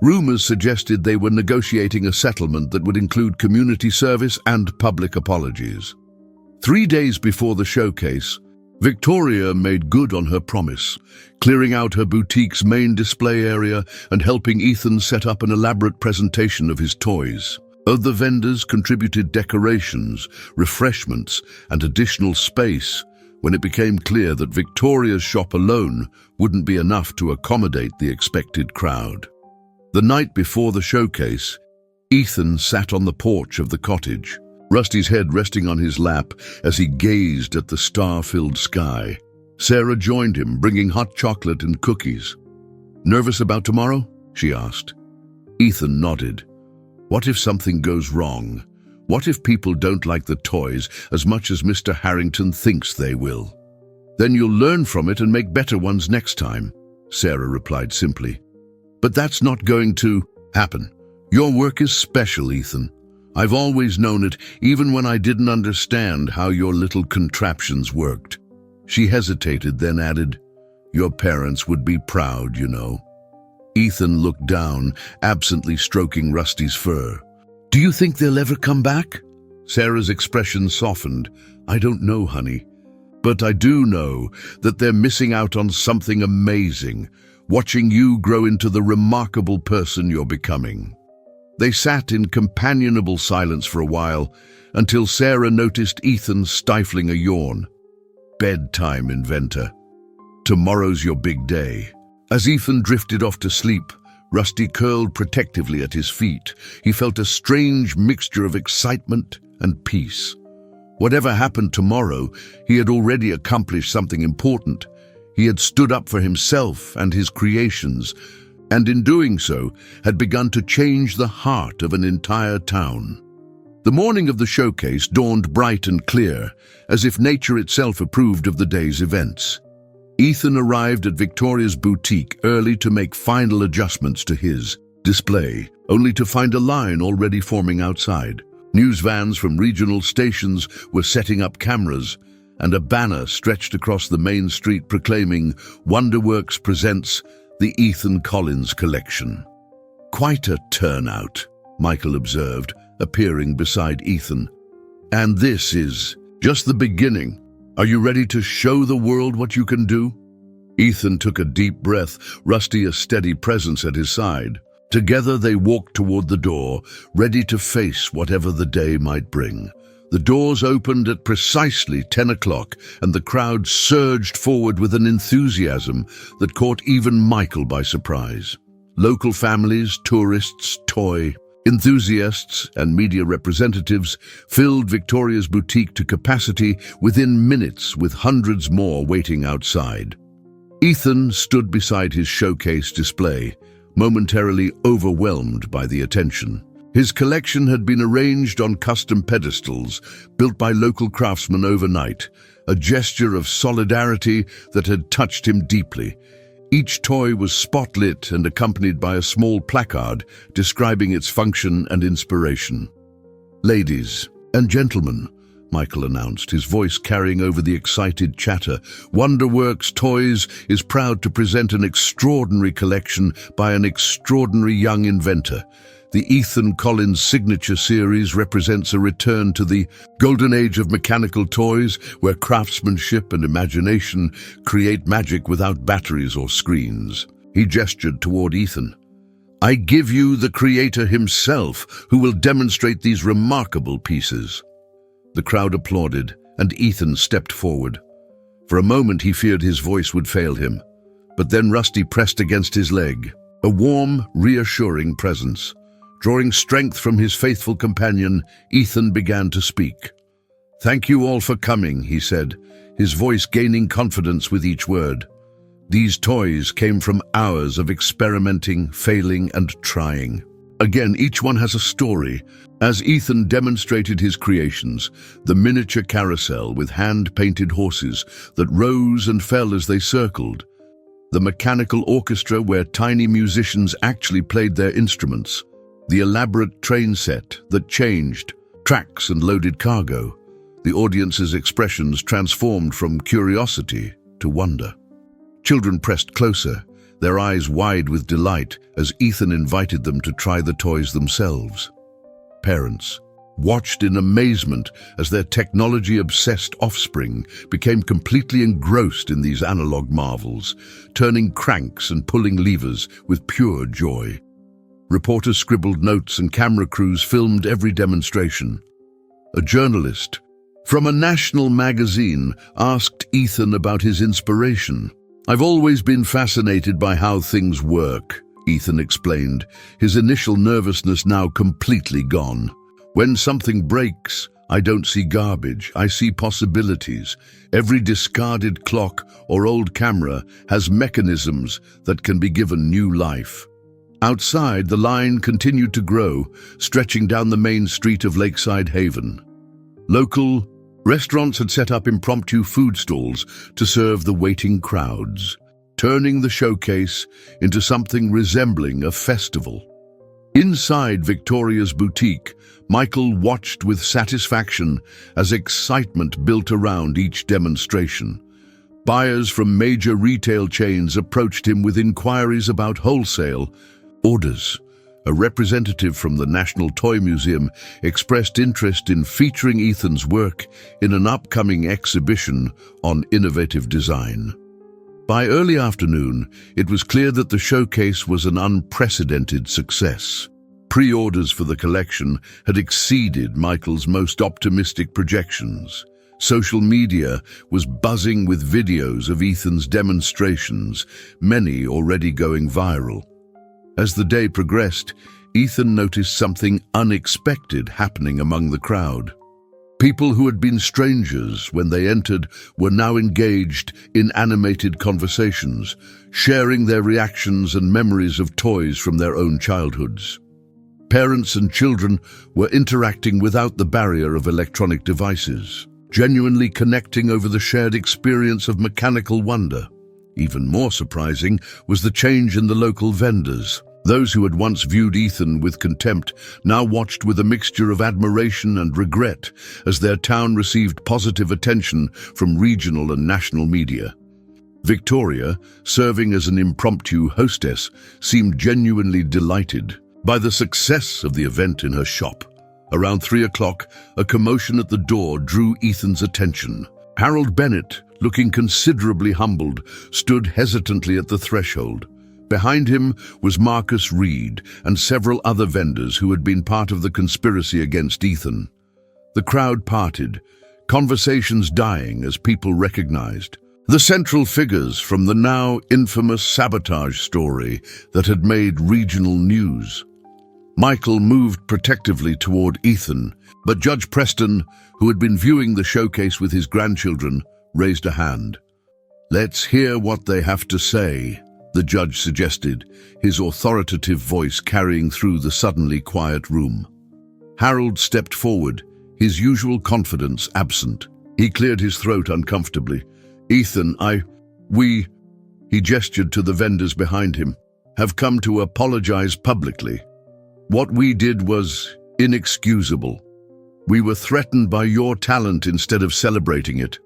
Rumors suggested they were negotiating a settlement that would include community service and public apologies. 3 days before the showcase, Victoria made good on her promise, clearing out her boutique's main display area and helping Ethan set up an elaborate presentation of his toys. Other vendors contributed decorations, refreshments, and additional space when it became clear that Victoria's shop alone wouldn't be enough to accommodate the expected crowd. The night before the showcase, Ethan sat on the porch of the cottage, Rusty's head resting on his lap as he gazed at the star-filled sky. Sarah joined him, bringing hot chocolate and cookies. "Nervous about tomorrow?" she asked. Ethan nodded. What if something goes wrong? What if people don't like the toys as much as Mr. Harrington thinks they will? "Then you'll learn from it and make better ones next time," Sarah replied simply. "But that's not going to happen. Your work is special, Ethan. I've always known it, even when I didn't understand how your little contraptions worked." She hesitated, then added, "Your parents would be proud, you know." Ethan looked down, absently stroking Rusty's fur. "Do you think they'll ever come back?" Sarah's expression softened. "I don't know, honey. But I do know that they're missing out on something amazing, watching you grow into the remarkable person you're becoming." They sat in companionable silence for a while, until Sarah noticed Ethan stifling a yawn. "Bedtime, inventor. Tomorrow's your big day." As Ethan drifted off to sleep, Rusty curled protectively at his feet. He felt a strange mixture of excitement and peace. Whatever happened tomorrow, he had already accomplished something important. He had stood up for himself and his creations, and in doing so, had begun to change the heart of an entire town. The morning of the showcase dawned bright and clear, as if nature itself approved of the day's events. Ethan arrived at Victoria's boutique early to make final adjustments to his display, only to find a line already forming outside. News vans from regional stations were setting up cameras, and a banner stretched across the main street proclaiming, "Wonderworks presents the Ethan Collins collection." "Quite a turnout," Michael observed, appearing beside Ethan. "And this is just the beginning. Are you ready to show the world what you can do?" Ethan took a deep breath, Rusty a steady presence at his side. Together they walked toward the door, ready to face whatever the day might bring. The doors opened at precisely 10 o'clock, and the crowd surged forward with an enthusiasm that caught even Michael by surprise. Local families, tourists, toy enthusiasts, and media representatives filled Victoria's boutique to capacity within minutes, with hundreds more waiting outside. Ethan stood beside his showcase display, momentarily overwhelmed by the attention. His collection had been arranged on custom pedestals built by local craftsmen overnight, a gesture of solidarity that had touched him deeply. Each toy was spotlit and accompanied by a small placard describing its function and inspiration. "Ladies and gentlemen," Michael announced, his voice carrying over the excited chatter, "Wonderworks Toys is proud to present an extraordinary collection by an extraordinary young inventor. The Ethan Collins Signature Series represents a return to the golden age of mechanical toys, where craftsmanship and imagination create magic without batteries or screens." He gestured toward Ethan. "I give you the creator himself, who will demonstrate these remarkable pieces." The crowd applauded, and Ethan stepped forward. For a moment he feared his voice would fail him, but then Rusty pressed against his leg, a warm, reassuring presence. Drawing strength from his faithful companion, Ethan began to speak. "Thank you all for coming," he said, his voice gaining confidence with each word. "These toys came from hours of experimenting, failing, and trying. Again, each one has a story." As Ethan demonstrated his creations, the miniature carousel with hand-painted horses that rose and fell as they circled, the mechanical orchestra where tiny musicians actually played their instruments, the elaborate train set that changed, tracks and loaded cargo, the audience's expressions transformed from curiosity to wonder. Children pressed closer, their eyes wide with delight as Ethan invited them to try the toys themselves. Parents watched in amazement as their technology-obsessed offspring became completely engrossed in these analog marvels, turning cranks and pulling levers with pure joy. Reporters scribbled notes and camera crews filmed every demonstration. A journalist from a national magazine asked Ethan about his inspiration. "I've always been fascinated by how things work," Ethan explained, his initial nervousness now completely gone. "When something breaks, I don't see garbage, I see possibilities. Every discarded clock or old camera has mechanisms that can be given new life." Outside, the line continued to grow, stretching down the main street of Lakeside Haven. Local restaurants had set up impromptu food stalls to serve the waiting crowds, turning the showcase into something resembling a festival. Inside Victoria's boutique, Michael watched with satisfaction as excitement built around each demonstration. Buyers from major retail chains approached him with inquiries about wholesale orders. A representative from the National Toy Museum expressed interest in featuring Ethan's work in an upcoming exhibition on innovative design. By early afternoon, it was clear that the showcase was an unprecedented success. Pre-orders for the collection had exceeded Michael's most optimistic projections. Social media was buzzing with videos of Ethan's demonstrations, many already going viral. As the day progressed, Ethan noticed something unexpected happening among the crowd. People who had been strangers when they entered were now engaged in animated conversations, sharing their reactions and memories of toys from their own childhoods. Parents and children were interacting without the barrier of electronic devices, genuinely connecting over the shared experience of mechanical wonder. Even more surprising was the change in the local vendors. Those who had once viewed Ethan with contempt now watched with a mixture of admiration and regret as their town received positive attention from regional and national media. Victoria, serving as an impromptu hostess, seemed genuinely delighted by the success of the event in her shop. Around 3 o'clock, a commotion at the door drew Ethan's attention. Harold Bennett, looking considerably humbled, stood hesitantly at the threshold. Behind him was Marcus Reed and several other vendors who had been part of the conspiracy against Ethan. The crowd parted, conversations dying as people recognized the central figures from the now infamous sabotage story that had made regional news. Michael moved protectively toward Ethan, but Judge Preston, who had been viewing the showcase with his grandchildren, raised a hand. "Let's hear what they have to say," the judge suggested, his authoritative voice carrying through the suddenly quiet room. Harold stepped forward, his usual confidence absent. He cleared his throat uncomfortably. "Ethan, we," he gestured to the vendors behind him, "have come to apologize publicly. What we did was inexcusable. We were threatened by your talent instead of celebrating it."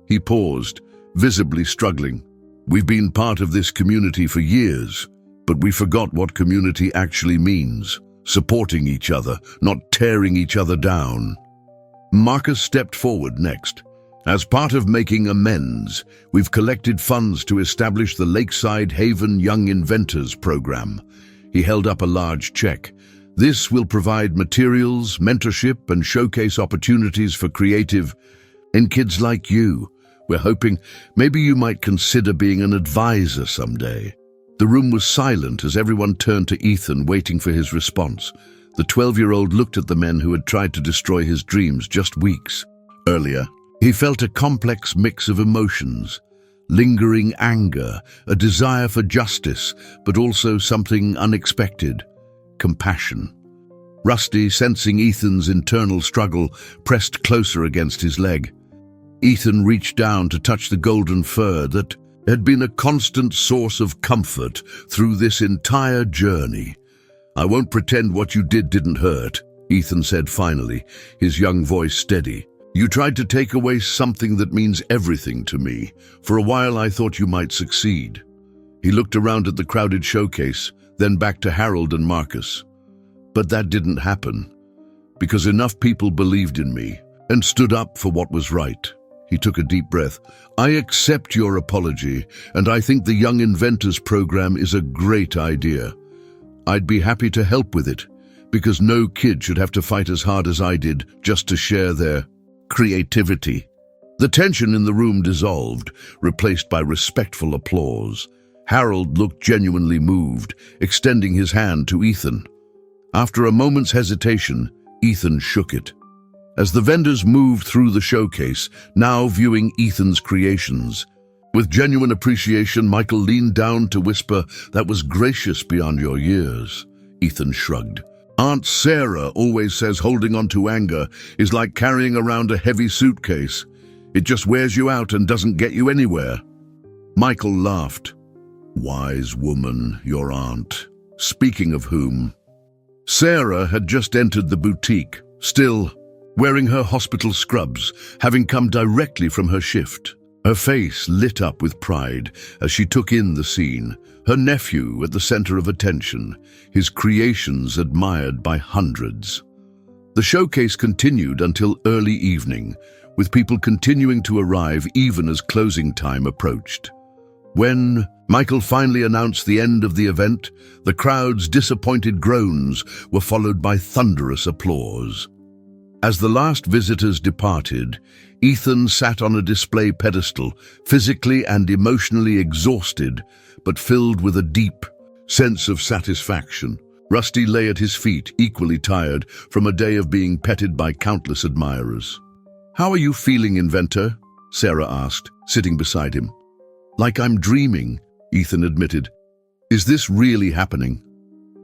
He paused, visibly struggling. "We've been part of this community for years, but we forgot what community actually means. Supporting each other, not tearing each other down." Marcus stepped forward next. "As part of making amends, we've collected funds to establish the Lakeside Haven Young Inventors Program." He held up a large check. "This will provide materials, mentorship, and showcase opportunities for creative and kids like you. We're hoping maybe you might consider being an advisor someday." The room was silent as everyone turned to Ethan, waiting for his response. The 12-year-old looked at the men who had tried to destroy his dreams just weeks earlier. He felt a complex mix of emotions, lingering anger, a desire for justice, but also something unexpected, compassion. Rusty, sensing Ethan's internal struggle, pressed closer against his leg. Ethan reached down to touch the golden fur that had been a constant source of comfort through this entire journey. "I won't pretend what you did didn't hurt," Ethan said finally, his young voice steady. "You tried to take away something that means everything to me. For a while I thought you might succeed." He looked around at the crowded showcase, then back to Harold and Marcus. "But that didn't happen, because enough people believed in me and stood up for what was right." He took a deep breath. "I accept your apology, and I think the Young Inventors program is a great idea. I'd be happy to help with it, because no kid should have to fight as hard as I did just to share their creativity." The tension in the room dissolved, replaced by respectful applause. Harold looked genuinely moved, extending his hand to Ethan. After a moment's hesitation, Ethan shook it. As the vendors moved through the showcase, now viewing Ethan's creations, with genuine appreciation, Michael leaned down to whisper, "That was gracious beyond your years." Ethan shrugged. "Aunt Sarah always says holding on to anger is like carrying around a heavy suitcase. It just wears you out and doesn't get you anywhere." Michael laughed. "Wise woman, your aunt. Speaking of whom..." Sarah had just entered the boutique, still wearing her hospital scrubs, having come directly from her shift. Her face lit up with pride as she took in the scene, her nephew at the center of attention, his creations admired by hundreds. The showcase continued until early evening, with people continuing to arrive even as closing time approached. When Michael finally announced the end of the event, the crowd's disappointed groans were followed by thunderous applause. As the last visitors departed, Ethan sat on a display pedestal, physically and emotionally exhausted, but filled with a deep sense of satisfaction. Rusty lay at his feet, equally tired from a day of being petted by countless admirers. "How are you feeling, inventor?" Sarah asked, sitting beside him. "Like I'm dreaming," Ethan admitted. "Is this really happening?"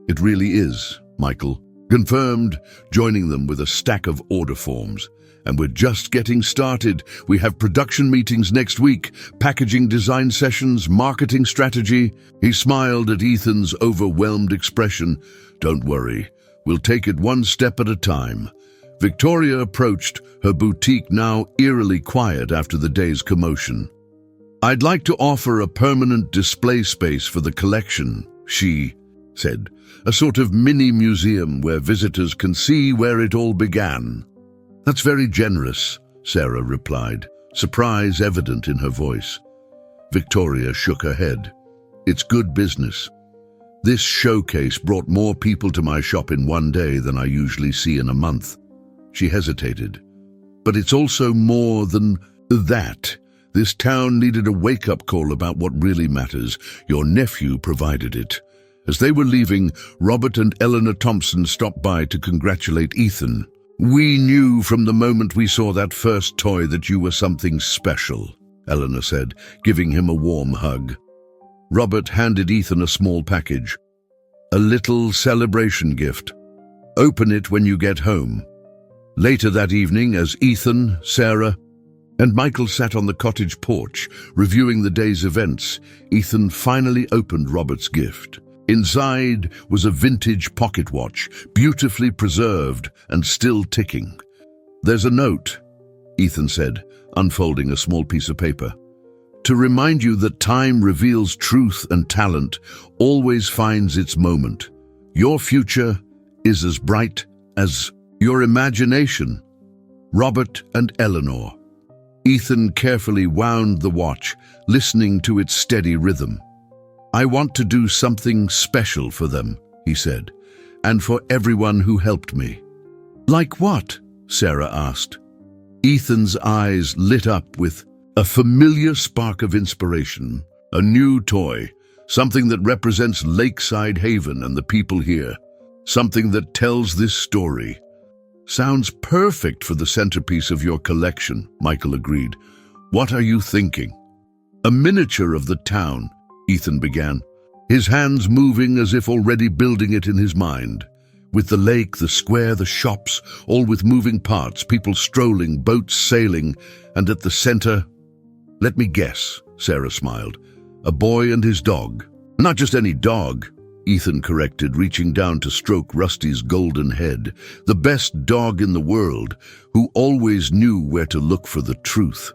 "It really is," Michael confirmed, joining them with a stack of order forms. "And we're just getting started. We have production meetings next week, packaging design sessions, marketing strategy." He smiled at Ethan's overwhelmed expression. "Don't worry, we'll take it one step at a time." Victoria approached, her boutique now eerily quiet after the day's commotion. "I'd like to offer a permanent display space for the collection," she said. "A sort of mini museum where visitors can see where it all began." "That's very generous," Sarah replied, surprise evident in her voice. Victoria shook her head. "It's good business. This showcase brought more people to my shop in one day than I usually see in a month." She hesitated. "But it's also more than that. This town needed a wake-up call about what really matters. Your nephew provided it." As they were leaving, Robert and Eleanor Thompson stopped by to congratulate Ethan. "We knew from the moment we saw that first toy that you were something special," Eleanor said, giving him a warm hug. Robert handed Ethan a small package. "A little celebration gift. Open it when you get home." Later that evening, as Ethan, Sarah, and Michael sat on the cottage porch, reviewing the day's events, Ethan finally opened Robert's gift. Inside was a vintage pocket watch, beautifully preserved and still ticking. "There's a note," Ethan said, unfolding a small piece of paper. "To remind you that time reveals truth and talent always finds its moment. Your future is as bright as your imagination. Robert and Eleanor." Ethan carefully wound the watch, listening to its steady rhythm. "I want to do something special for them," he said, "and for everyone who helped me." "Like what?" Sarah asked. Ethan's eyes lit up with a familiar spark of inspiration. "A new toy, something that represents Lakeside Haven and the people here. Something that tells this story." "Sounds perfect for the centerpiece of your collection," Michael agreed. "What are you thinking?" "A miniature of the town," Ethan began, his hands moving as if already building it in his mind. With the lake, the square, the shops, all with moving parts, people strolling, boats sailing, and at the center... "Let me guess," Sarah smiled. "A boy and his dog." "Not just any dog," Ethan corrected, reaching down to stroke Rusty's golden head. "The best dog in the world, who always knew where to look for the truth."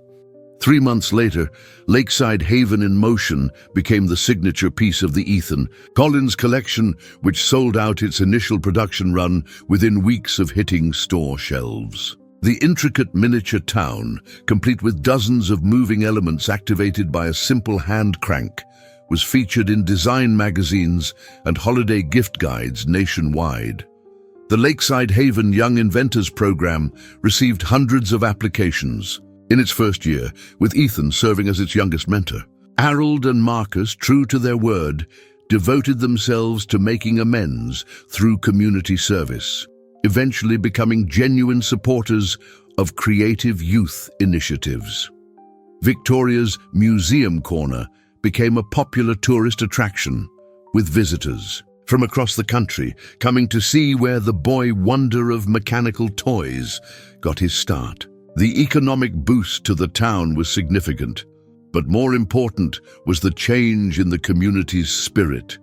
3 months later, Lakeside Haven in Motion became the signature piece of the Ethan Collins collection, which sold out its initial production run within weeks of hitting store shelves. The intricate miniature town, complete with dozens of moving elements activated by a simple hand crank, was featured in design magazines and holiday gift guides nationwide. The Lakeside Haven Young Inventors Program received hundreds of applications. In its first year, with Ethan serving as its youngest mentor, Harold and Marcus, true to their word, devoted themselves to making amends through community service, eventually becoming genuine supporters of creative youth initiatives. Victoria's Museum Corner became a popular tourist attraction, with visitors from across the country coming to see where the boy wonder of mechanical toys got his start. The economic boost to the town was significant, but more important was the change in the community's spirit,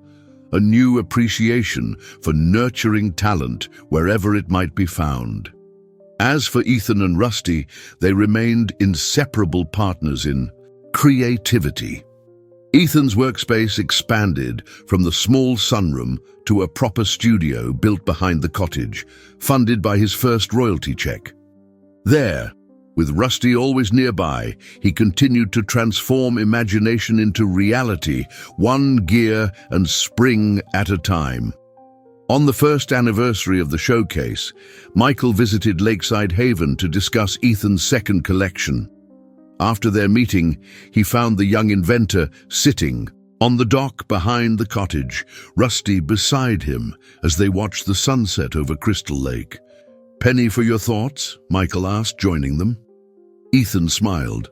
a new appreciation for nurturing talent wherever it might be found. As for Ethan and Rusty, they remained inseparable partners in creativity. Ethan's workspace expanded from the small sunroom to a proper studio built behind the cottage, funded by his first royalty check. There, with Rusty always nearby, he continued to transform imagination into reality, one gear and spring at a time. On the first anniversary of the showcase, Michael visited Lakeside Haven to discuss Ethan's second collection. After their meeting, he found the young inventor sitting on the dock behind the cottage, Rusty beside him as they watched the sunset over Crystal Lake. "Penny for your thoughts?" Michael asked, joining them. Ethan smiled.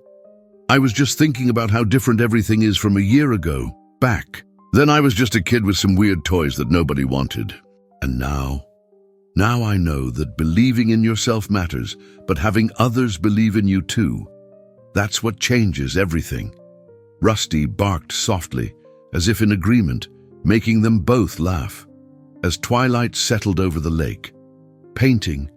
"I was just thinking about how different everything is from a year ago. Back then I was just a kid with some weird toys that nobody wanted. And now I know that believing in yourself matters, but having others believe in you too. That's what changes everything." Rusty barked softly, as if in agreement, making them both laugh. As twilight settled over the lake, painting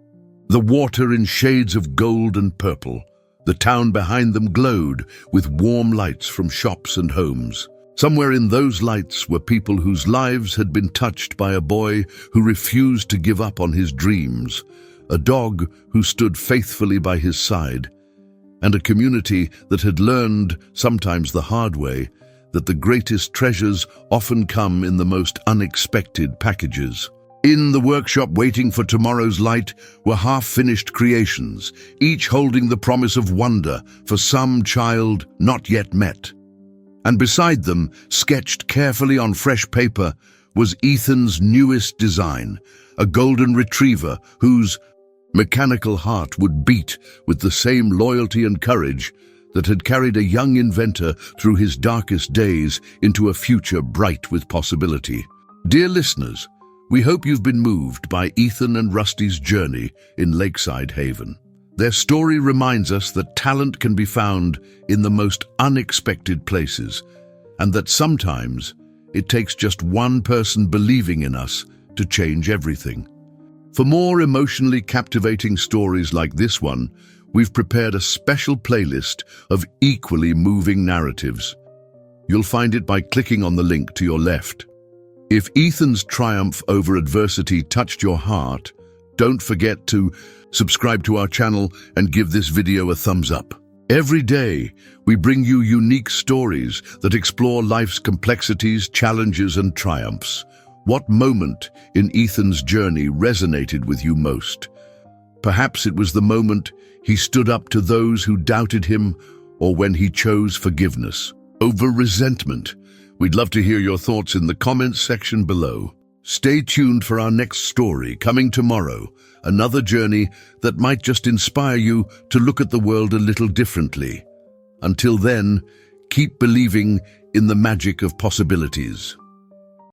the water in shades of gold and purple, the town behind them glowed with warm lights from shops and homes. Somewhere in those lights were people whose lives had been touched by a boy who refused to give up on his dreams, a dog who stood faithfully by his side, and a community that had learned, sometimes the hard way, that the greatest treasures often come in the most unexpected packages. In the workshop waiting for tomorrow's light were half-finished creations, each holding the promise of wonder for some child not yet met. And beside them, sketched carefully on fresh paper, was Ethan's newest design, a golden retriever whose mechanical heart would beat with the same loyalty and courage that had carried a young inventor through his darkest days into a future bright with possibility. Dear listeners, we hope you've been moved by Ethan and Rusty's journey in Lakeside Haven. Their story reminds us that talent can be found in the most unexpected places, and that sometimes it takes just one person believing in us to change everything. For more emotionally captivating stories like this one, we've prepared a special playlist of equally moving narratives. You'll find it by clicking on the link to your left. If Ethan's triumph over adversity touched your heart, don't forget to subscribe to our channel and give this video a thumbs up. Every day, we bring you unique stories that explore life's complexities, challenges, and triumphs. What moment in Ethan's journey resonated with you most? Perhaps it was the moment he stood up to those who doubted him, or when he chose forgiveness over resentment. We'd love to hear your thoughts in the comments section below. Stay tuned for our next story coming tomorrow, another journey that might just inspire you to look at the world a little differently. Until then, keep believing in the magic of possibilities.